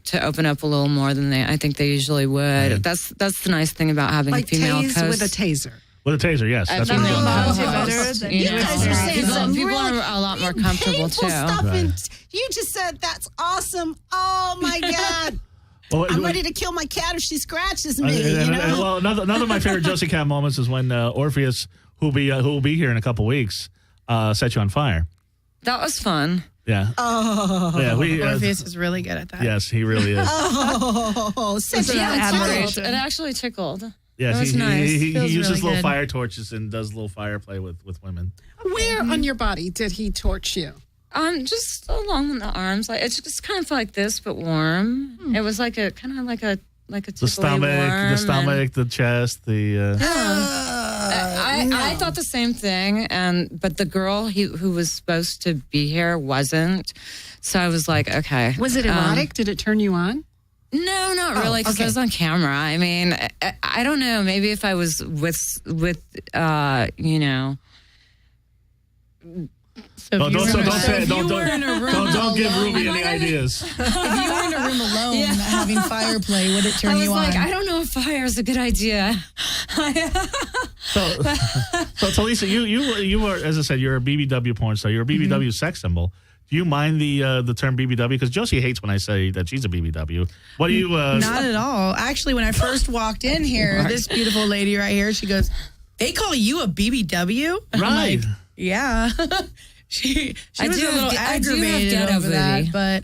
To open up a little more than I think they usually would. Yeah. That's the nice thing about having Like a female tase host. with a taser. With a taser, yes. That's what we're doing. Sounds better than You guys are saying some people really are a lot more comfortable, painful too. Stuff Right. and you just said that's awesome. Oh my God. Well, I'm ready to kill my cat if she scratches me. Well, another of my favorite Josie Cat moments is when Orpheus, who will be here in a couple weeks, set you on fire. That was fun. Yeah. Oh. Yeah. Orpheus is really good at that. Yes, he really is. Oh, such Yeah, it admiration. tickled. It actually tickled. Yes, That was he nice. he Feels uses really little good. fire torches and does little fire play with women. Where on your body did he torch you? Just along the arms. Like it's just kind of like this, but warm. It was like a kind of like a The stomach, the chest, the. I thought the same thing, but the girl who was supposed to be here wasn't. So I was like, okay. Was it erotic? Did it turn you on? No, not really, because okay. I was on camera. I mean, I don't know. Maybe if I was with you know. So Don't if you say it. were in a room Don't give alone- Ruby any ideas. If you were in a room alone having fire play, would it turn I was you like, on? I don't know if fire is a good idea. So Talisa, you were, as I said, you're a BBW porn star. You're a BBW sex symbol. Do you mind the term BBW? Because Josie hates when I say that she's a BBW. What do you? Not at all. Actually, when I first walked in here, this beautiful lady right here, she goes, "They call you a BBW?" And I'm Right. like, yeah. she I was do a little have- I do have aggravated ghetto over that, booty. but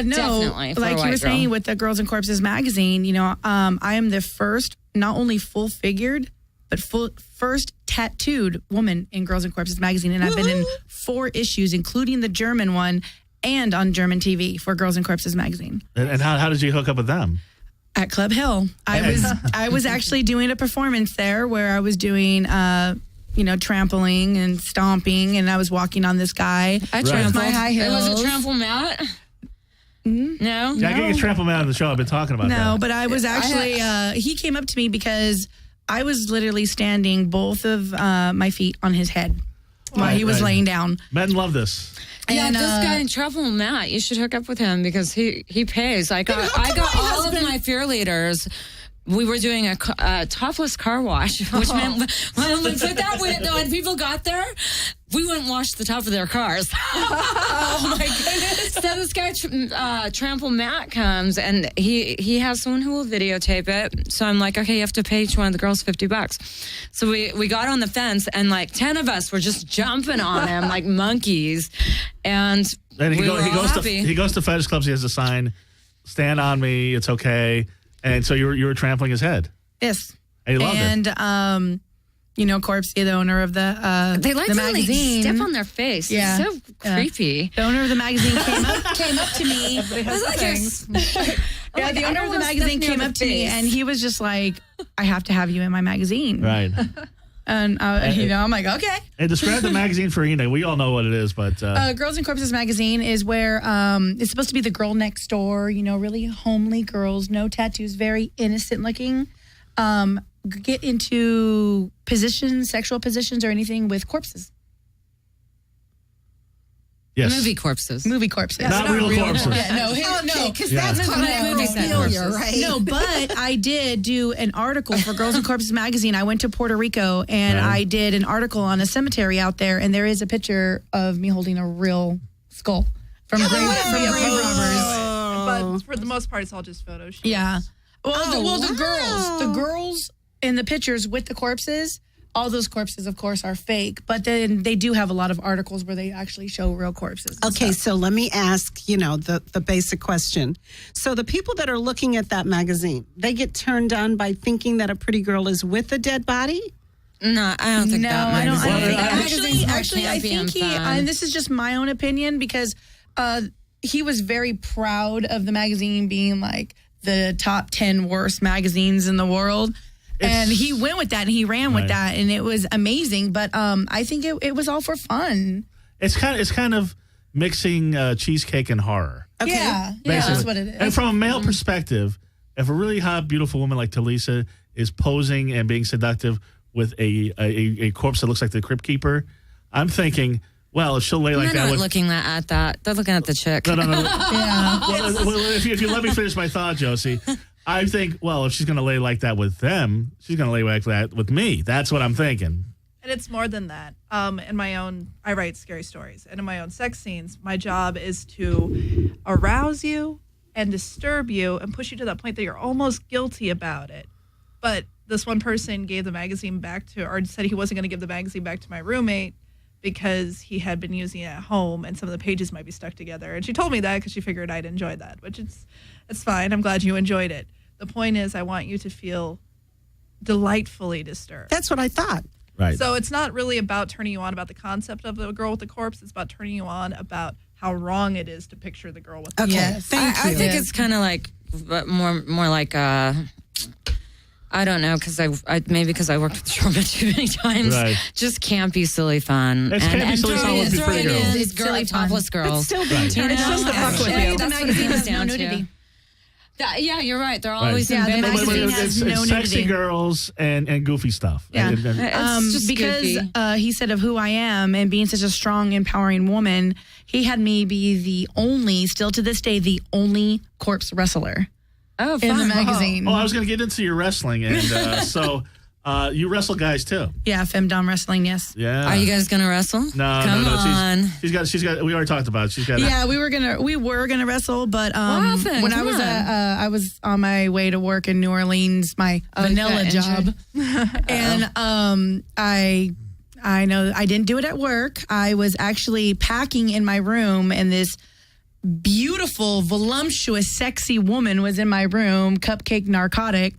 no, Definitely, for a like you white were saying girl. with the Girls and Corpses magazine, you know, I am the first, not only full figured, but first tattooed woman in Girls and Corpses magazine, and I've been in 4 issues, including the German one, and on German TV for Girls and Corpses magazine. and how did you hook up with them? At Club Hill, I was actually doing a performance there where I was doing, trampling and stomping, and I was walking on this guy. I Right. trampled. My high It was heels. a trample mat. No. Yeah, I get you trample man on the show. I've been talking about that. No, but I was actually, he came up to me because I was literally standing both of my feet on his head while he was Right. laying down. Men love this. Yeah, And, this guy in Travel Matt, you should hook up with him because he pays. I got all of my fear leaders. We were doing a topless car wash, which meant when we put that window and people got there, we wouldn't wash the top of their cars. Oh my goodness! So this guy, Trample Matt, comes and he has someone who will videotape it. So I'm like, okay, you have to pay each one of the girls $50. So we got on the fence and like 10 of us were just jumping on him like monkeys, and And he we were all goes happy. to fetish clubs. He has a sign, "Stand on me, it's okay." And so you were trampling his head. Yes. And he loved it. And, Corpse, the owner of the They like the to like magazine. step on their face. Yeah. It's so creepy. The owner of the magazine came up to me. Has like things. Yeah, the I owner don't of the wanna magazine sniff near came the up to me face. and he was just like, "I have to have you in my magazine." Right. And, I'm like, okay. And describe the magazine for Ina. We all know what it is, but Girls and Corpses magazine is where it's supposed to be the girl next door, really homely girls, no tattoos, very innocent looking. Get into sexual positions or anything with corpses. yes, Movie corpses. Movie corpses. not real corpses. Yeah, no, Because Yeah. that's kind of Movie set familiar, corpses. right? No, but I did do an article for Girls and Corpses magazine. I went to Puerto Rico and Right. I did an article on a cemetery out there, and there is a picture of me holding a real skull from grave robbers. But for the most part, it's all just photo shoots. Yeah. Well, the wow. girls in the pictures with the corpses, all those corpses, of course, are fake. But then they do have a lot of articles where they actually show real corpses. and Okay, stuff. so let me ask, the basic question. So the people that are looking at that magazine, they get turned on by thinking that a pretty girl is with a dead body? No, I don't think No, that I don't. magazine. I think Magazine's more actually, I campy think and he. fun. And this is just my own opinion because he was very proud of the magazine being like the top 10 worst magazines in the world. And he went with that and he ran with Right. that and it was amazing. But I think it was all for fun. It's kind of mixing cheesecake and horror. Okay. Yeah, Basically. that's what it is. And from a male perspective, if a really hot, beautiful woman like Talisa is posing and being seductive with a corpse that looks like the Crypt Keeper, I'm thinking, well, if she'll lay like They're that not with... looking at that. They're looking at the chick. No. Yeah. Well, if you let me finish my thought, Josie, I think, well, if she's going to lay like that with them, she's going to lay like that with me. That's what I'm thinking. And it's more than that. I write scary stories. And in my own sex scenes, my job is to arouse you and disturb you and push you to that point that you're almost guilty about it. But this one person gave the magazine back or said he wasn't going to give the magazine back to my roommate because he had been using it at home and some of the pages might be stuck together. And she told me that because she figured I'd enjoy that, which it's fine. I'm glad you enjoyed it. The point is, I want you to feel delightfully disturbed. That's what I thought. Right. So it's not really about turning you on about the concept of the girl with the corpse. It's about turning you on about how wrong it is to picture the girl with the Okay, corpse. thank you. I think it's kind of like more like I don't know, because I worked with Sherman too many times. Right. Just campy, silly fun. It's campy, silly fun with the pretty girls. These Silly fun. topless But girls. still being Right. turned It's just on. the fuck with Yeah, you. that's what it magazine comes has no down to. nudity. Yeah, you're right. They're always Right. in Yeah, the bed. magazine It's, has it's no sexy nudity. girls and goofy stuff. Yeah. And- It's just because goofy. he said of who I am and being such a strong, empowering woman, he had me be still to this day, the only corpse wrestler Oh, in the fun. magazine. I was going to get into your wrestling, and so you wrestle guys too. Yeah, femdom wrestling, yes. Yeah. Are you guys gonna wrestle? No, Come no. on. She's got. We already talked about it. She's got. Yeah, we were gonna wrestle, but happened? when Come on. I was on my way to work in New Orleans, my vanilla got job, and I know I didn't do it at work. I was actually packing in my room, and this beautiful, voluptuous, sexy woman was in my room, Cupcake Narcotic,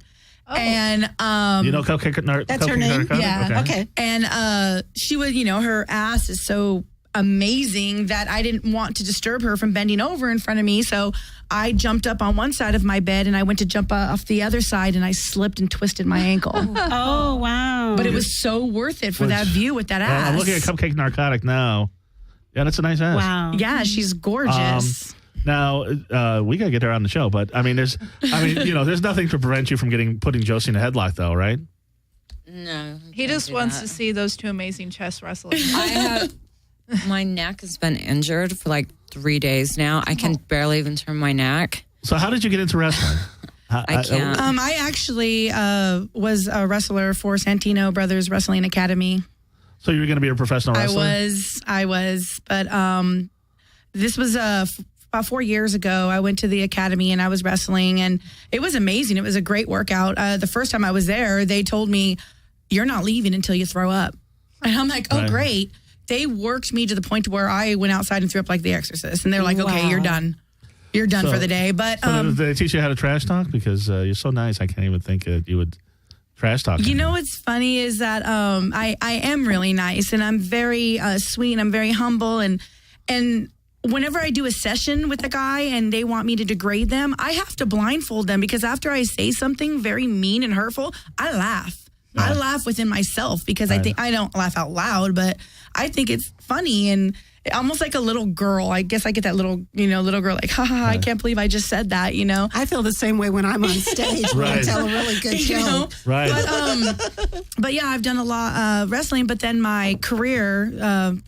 and You know, Cupcake. That's her Cupcake name? Narcotic? Yeah. Okay. And she was, her ass is so amazing that I didn't want to disturb her from bending over in front of me. So I jumped up on one side of my bed and I went to jump off the other side and I slipped and twisted my ankle. Oh, wow. But it was so worth it for that view with that Well, ass. I'm looking at Cupcake Narcotic now. Yeah, that's a nice ass. Wow. Yeah, she's gorgeous. Now we gotta get her on the show, but there's nothing to prevent you from putting Josie in a headlock, though, right? No. He just wants to see those two amazing chess wrestlers. My neck has been injured for like 3 days now. I can barely even turn my neck. So how did you get into wrestling? I can't. I actually was a wrestler for Santino Brothers Wrestling Academy. So you were going to be a professional wrestler? I was, but this was about 4 years ago. I went to the academy and I was wrestling, and it was amazing. It was a great workout. The first time I was there, they told me, "You're not leaving until you throw up," and I'm like, "Oh, Right. great." They worked me to the point where I went outside and threw up like The Exorcist, and they're like, "Okay, you're done. You're done So- for the day." But So did they teach you how to trash talk? Because you're so nice, I can't even think you would trash talk. you know what's funny is that I am really nice, and I'm very sweet, and I'm very humble, and whenever I do a session with a guy and they want me to degrade them, I have to blindfold them, because after I say something very mean and hurtful, I laugh. I laugh within myself because I think I don't laugh out loud, but I think it's funny and almost like a little girl. I guess I get that little girl like, ha ha, ha, I can't believe I just said that, I feel the same way when I'm on stage when I Right. tell a really good You know? joke. Right. But yeah, I've done a lot wrestling, but then my career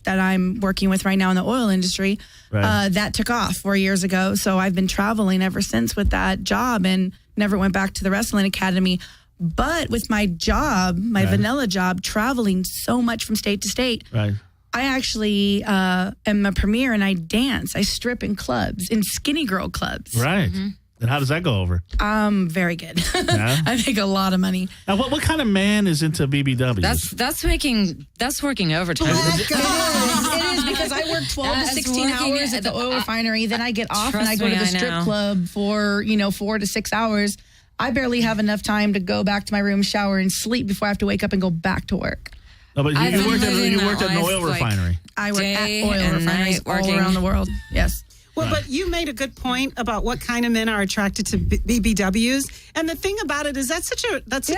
that I'm working with right now in the oil industry, Right. that took off 4 years ago. So I've been traveling ever since with that job and never went back to the wrestling academy. But with my job, my vanilla job, traveling so much from state to state, Right. I actually am a premier and I dance. I strip in clubs, in skinny girl clubs. Right. And how does that go over? Very good. Yeah? I make a lot of money. Now, what kind of man is into BBW? That's working overtime. It is because I work 12 to That's 16 working hours at the oil refinery. Then I get off and I Trust go to me, the I strip know. club for, 4 to 6 hours. I barely have enough time to go back to my room, shower, and sleep before I have to wake up and go back to work. No, but I've you been worked living at an that oil life, like, refinery. I work Day at oil and refineries night all working. around the world. Yes. Well, but you made a good point about what kind of men are attracted to BBWs, and the thing about it is that's such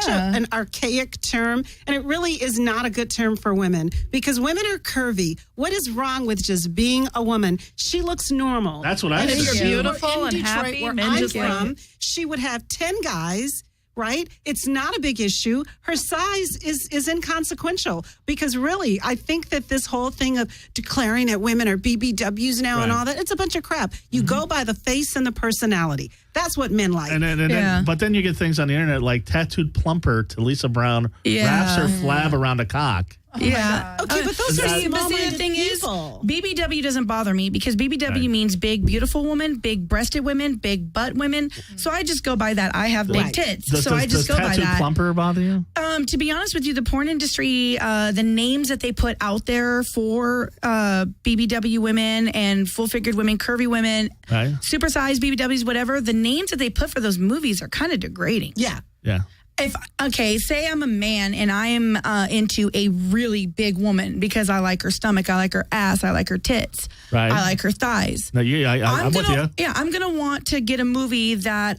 an archaic term, and it really is not a good term for women because women are curvy. What is wrong with just being a woman? She looks normal. That's what I And if think. you're Beautiful in and Detroit, happy, where men I'm just like from, it. she would have 10 guys. Right? It's not a big issue. Her size is inconsequential because really, I think that this whole thing of declaring that women are BBWs now and Right. all that, it's a bunch of crap. You go by the face and the personality. That's what men like. And then you get things on the internet like tattooed plumper to Lisa Brown wraps her flab around a cock. Yeah. Okay, but those are But see, small-minded the thing people. is, BBW doesn't bother me because BBW Right. means big, beautiful woman, big breasted women, big butt women. So I just go by that. I have big Right. tits, Does, so I just go by tattoo that. plumper bother you? To be honest with you, the porn industry, the names that they put out there for BBW women and full-figured women, curvy women, Right. supersized BBWs, whatever, the names that they put for those movies are kind of degrading. Yeah. Yeah. Say I'm a man and I am into a really big woman because I like her stomach, I like her ass, I like her tits, Right. I like her thighs. No, I'm with you. Yeah, I'm gonna want to get a movie that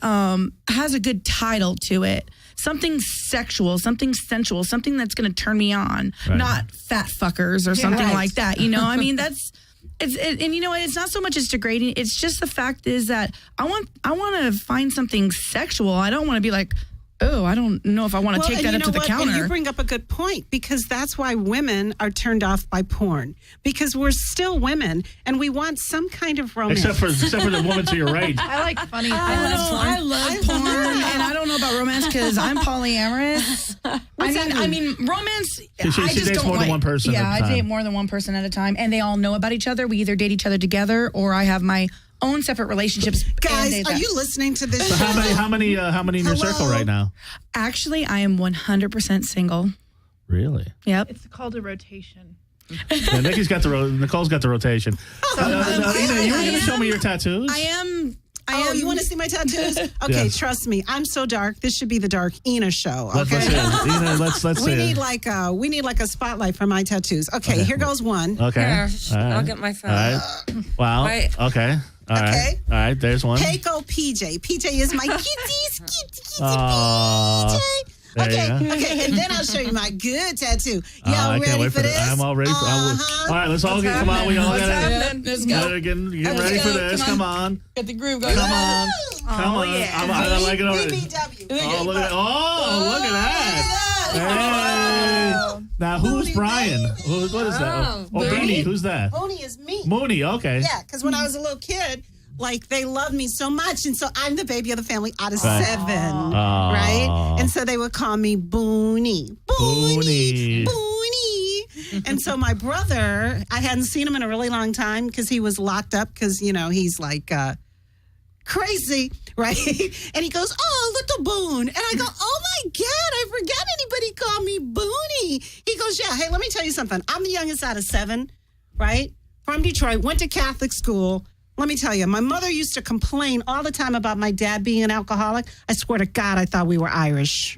has a good title to it, something sexual, something sensual, something that's gonna turn me on, Right. not fat fuckers or something right. like that. You know, I mean that's. And you know what? It's not so much as degrading. It's just the fact is that I want to find something sexual. I don't want to be like, oh, I don't know if I want to take that up to the counter. And you bring up a good point because that's why women are turned off by porn because we're still women and we want some kind of romance. Except for the woman to your right. I like funny I love porn, and I don't know about romance because I'm polyamorous. I mean, romance. She I dates just don't more than like, one person Yeah, at a I date time. more than one person at a time, and they all know about each other. We either date each other together, or I have my own separate relationships. and Guys, they- are you listening to this? So how many in your circle right now? Actually, I am 100% single. Really? Yep. It's called a rotation. Yeah, Nicole's got the rotation. Ina, you were going to show me your tattoos? I am. Oh, you want to see my tattoos? Okay, Yes. trust me. I'm so dark. This should be the Dark Ina show. Let's Okay. see it. Ina, let's We see need it. we need like a spotlight for my tattoos. Okay, here goes one. Okay. Here, All I'll right. get my phone. All right. Wow. Wait. Okay. All right. Okay. All right. There's one. Keiko PJ. PJ is my kitty Aw. PJ. There Okay, you go. okay, and then I'll show you my good tattoo. I Y'all can't ready wait for this? I'm all ready. Uh-huh. All right, let's all get. Come on, we all What's got happening? Let's go. Get ready for this. Come on. Get the groove going. Come on. Come on. yeah. I like it already. BBW. Oh, look at that. Oh, look at that. Hey. Now, who's Brian? What is that? Oh, Beanie. Who's that? Mooney is me. Mooney. Okay. Yeah, because when I was a little kid, like they loved me so much, and so I'm the baby of the family out of Right. 7, Aw. right? And so they would call me Boonie, Boonie. Boonie. And so my brother, I hadn't seen him in a really long time because he was locked up because he's like crazy, right? And he goes, "Oh, little Boone," and I go, "Oh my God, I forgot anybody called me Boonie." He goes, "Yeah, hey, let me tell you something. I'm the youngest out of 7, right? From Detroit, went to Catholic school." Let me tell you, my mother used to complain all the time about my dad being an alcoholic. I swear to God, I thought we were Irish.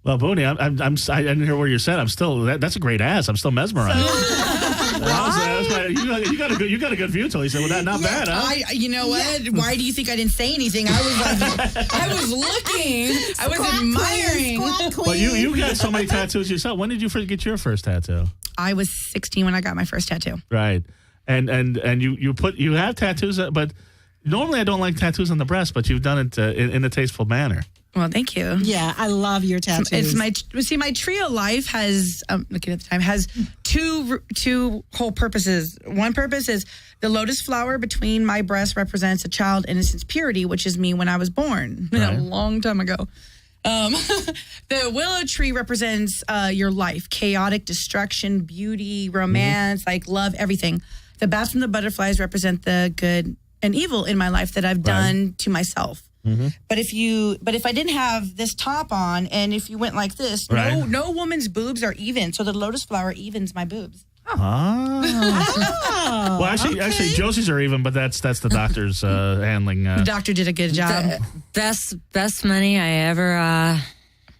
Well, Booney, I didn't hear what you said. I'm still. That's a great ass. I'm still mesmerized. That's right. You got a good view, Tilly. He said, "Well, not bad, huh?" You know what? Why do you think I didn't say anything? I was like, I was looking. I was admiring. Squad queen. But you got so many tattoos yourself. When did you first get your first tattoo? I was 16 when I got my first tattoo. Right. And you have tattoos, but normally I don't like tattoos on the breast, but you've done it in a tasteful manner. Well, thank you. Yeah, I love your tattoos. It's my trio life has looking at the time has two whole purposes. One purpose is the lotus flower between my breasts represents a child innocence purity, which is me when I was born Right. a long time ago. The willow tree represents your life, chaotic destruction, beauty, romance, like love, everything. The bats and the butterflies represent the good and evil in my life that I've done to myself. But if I didn't have this top on and if you went like this, Right. no woman's boobs are even. So the lotus flower evens my boobs. Well, actually, Josie's are even, but that's the doctor's handling. The doctor did a good job. Best money I ever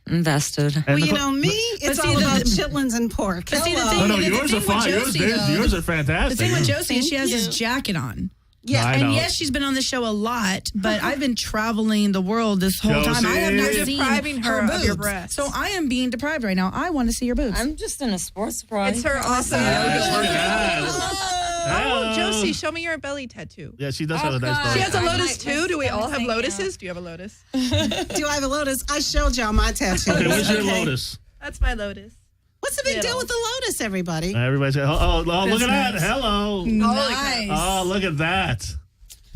invested. And well, Nicole- me, it's see, all the- about chitlins and pork. But see, the Hello. thing- no, the yours are thing with fine. Josie, though- Yours are The fantastic. thing with Josie is she has Thank this jacket on. Yeah, I And know. yes, she's been on the show a lot, but I've been traveling the world this whole time. I have not Josie. seen Depriving her her of boobs. your breasts. So I am being deprived right now. I want to see your boobs. I'm just in a sports bra. It's her awesome. Hello. Oh, Josie, show me your belly tattoo. Yeah, she does have a nice God. She body. has a I lotus might too. miss Do we all have something, lotuses? Do you have a lotus? do I have a lotus? I showed y'all my tattoo. Okay, what's your Okay. lotus? That's my lotus. What's the big deal with the lotus, everybody? Everybody's saying, oh, look at that. Hello. Nice. Oh, look at that.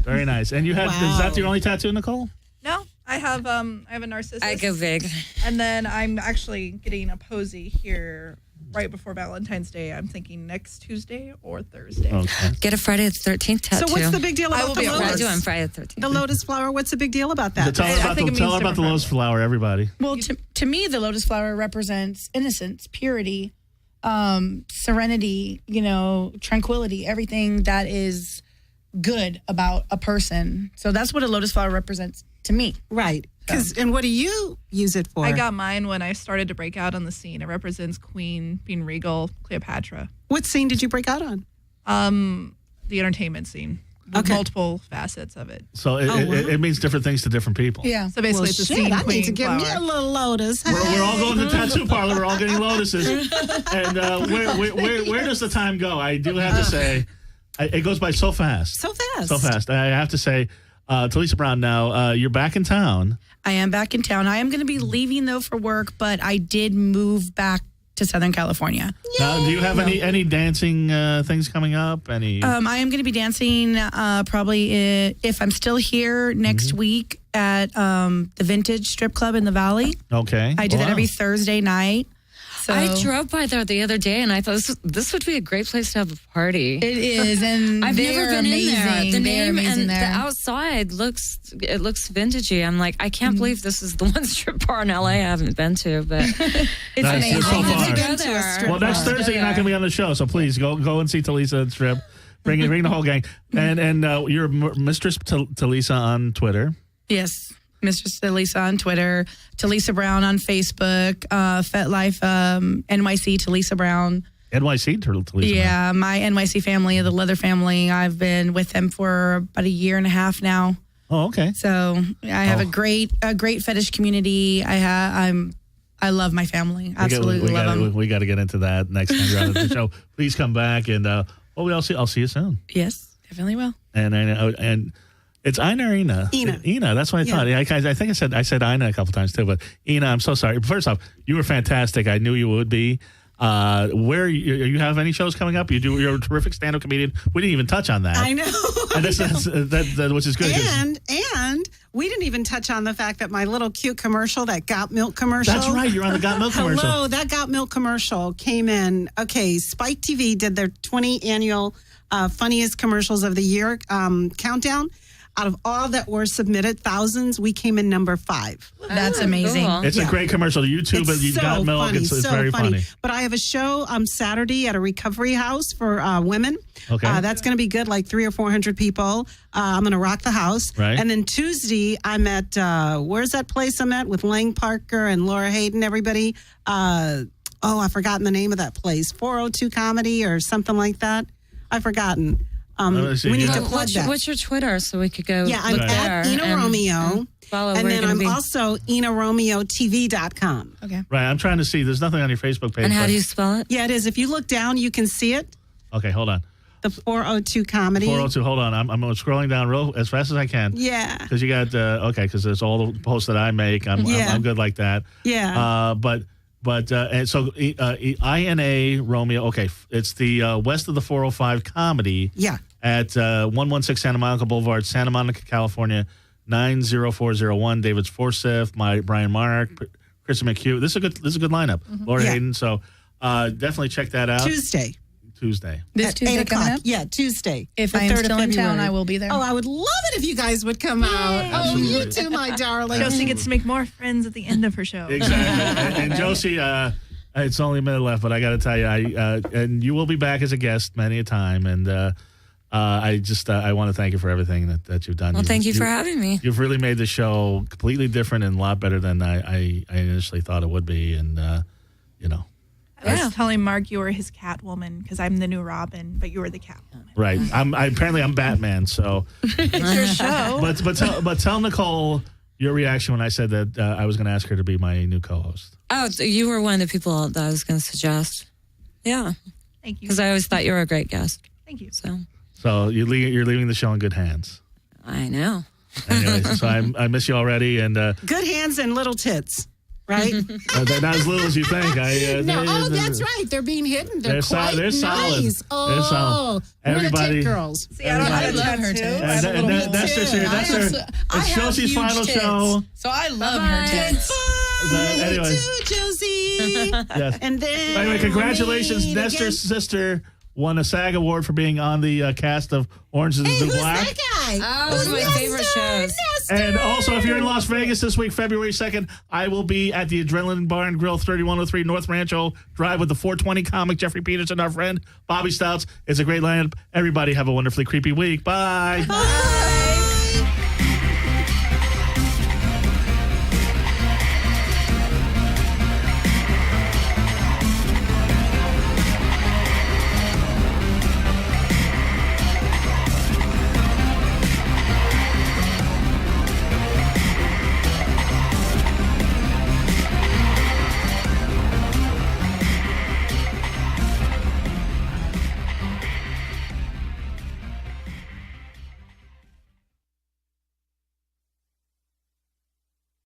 Very nice. And you had, Wow. is that your only tattoo, Nicole? No, I have a narcissist. I go big. And then I'm actually getting a posy here right before Valentine's Day. I'm thinking next Tuesday or Thursday. Okay. Get a Friday the 13th tattoo. So what's the big deal I about will the be at work. I lotus? do on Friday the 13th. The lotus flower, what's the big deal about that? Tell her I think it tell her means about the different lotus flower, everybody. Well, to me, the lotus flower represents innocence, purity, serenity, tranquility, everything that is good about a person. So that's what a lotus flower represents to me. Right. And what do you use it for? I got mine when I started to break out on the scene. It represents Queen, being regal, Cleopatra. What scene did you break out on? The entertainment scene. With Okay. multiple facets of it. So it means different things to different people. Yeah. So basically, it's a shit, scene I queen need to give me flower. a little lotus. We're all going to the tattoo parlor. We're all getting lotuses. And where does the time go? I do have to say, it goes by so fast. So fast. So fast. I have to say, Talisa Brown, now you're back in town. I am back in town. I am going to be leaving, though, for work, but I did move back to Southern California. Now, do you have any dancing things coming up? Any? I am going to be dancing probably if I'm still here next week at the Vintage Strip Club in the Valley. Okay. I do that Wow. every Thursday night. So I drove by there the other day, and I thought this would be a great place to have a party. It is, and I've never been in there. The They're name amazing and there. the outside looks vintagey. I'm like, I can't believe this is the one strip bar in LA I haven't been to, but It's Nice. amazing. You're so I'll have far. to go Been to a there. strip Well, next club. Thursday you're not going to be on the show, so please go and see Talisa at Strip. Bring the whole gang, and you're Mistress Talisa on Twitter. Yes. Mistress Talisa on Twitter, Talisa Brown on Facebook, FetLife NYC Talisa Brown. NYC Talisa. Yeah, my NYC family, the Leather family. I've been with them for about a year and a half now. Oh, okay. So I have a great fetish community. I love my family. Absolutely love them. We got to get into that next time you're on the show. Please come back, and I'll see you soon. Yes, definitely will. And it's Ina or Ina? Ina. That's what I thought. I think I said Ina a couple times too. But Ina, I'm so sorry. First off, you were fantastic. I knew you would be. Where you have any shows coming up? You're a terrific stand-up comedian. We didn't even touch on that. I know. And that which is good. And we didn't even touch on the fact that my little cute commercial, that Got Milk commercial. That's right. You're on the Got Milk commercial. Hello, that Got Milk commercial came in. Okay, Spike TV did their 20 annual funniest commercials of the year countdown. Out of all that were submitted, thousands, we came in number 5. That's amazing. cool. It's a great commercial. YouTube, but you Got Milk. Funny, It's very funny. But I have a show Saturday at a recovery house for women. Okay. That's going to be good, like 300 or 400 people. I'm going to rock the house. Right. And then Tuesday, I'm at, where's that place I'm at with Lang Parker and Laura Hayden, everybody? I've forgotten the name of that place. 402 Comedy or something like that. I've forgotten. Let's see, We need you to have- plug that. What's your Twitter so we could go Yeah, I'm look at there Ina and Romeo. follow And where then you're I'm gonna be. also InaRomeoTV.com. Okay. Right. I'm trying to see. There's nothing on your Facebook page. And how but- do you spell it? Yeah, it is. If you look down, you can see it. Okay, hold on. The 402 Comedy. 402. Hold on. I'm scrolling down real as fast as I can. Yeah. Because you got because there's all the posts that I make. I'm good like that. Yeah. And so INA Romeo. Okay, it's the west of the 405 Comedy. Yeah. At 116 Santa Monica Boulevard, Santa Monica, California, 90401. David Forsyth, Brian Mark, Kristen McHugh. This is a good lineup. Laura Yeah. Hayden. So definitely check that out. Tuesday. This At Tuesday 8 coming o'clock. up? Yeah, Tuesday. If the I am 3rd of still in town, February. I will be there. Oh, I would love it if you guys would come out. Oh, you too, my darling. Josie gets to make more friends at the end of her show. Exactly. and Josie, it's only a minute left, but I got to tell you, and you will be back as a guest many a time. And I want to thank you for everything that you've done. Well, thank you for having me. You've really made the show completely different and a lot better than I initially thought it would be. And, I was telling Mark you were his Catwoman because I'm the new Robin, but you were the Catwoman. right. I'm Batman. So, It's your show. but tell Nicole your reaction when I said that I was going to ask her to be my new co-host. Oh, so you were one of the people that I was going to suggest. Yeah, Thank you. because I always thought you were a great guest. Thank you. So you're leaving the show in good hands. I know. Anyways, so I miss you already, and Good hands and little tits. right? They're not as little as you think. That's right. They're being hidden. They're quite they're solid. nice. Oh, They're solid. Everybody, we're the tit girls. See, I don't have a love her tattoo. tits. I have a little And that's just here. That's her. It's Josie's final show. So I love her tits. Anyway, Josie. yes. And then Anyway, congratulations, meet Nestor's again. sister won a SAG award for being on the cast of Orange is the Hey, New who's Black. that guy? Oh, it's my favorite shows. And also, if you're in Las Vegas this week, February 2nd, I will be at the Adrenaline Bar and Grill, 3103 North Rancho Drive with the 420 comic Jeffrey Peterson, our friend Bobby Stouts. It's a great lineup. Everybody have a wonderfully creepy week. Bye. Bye.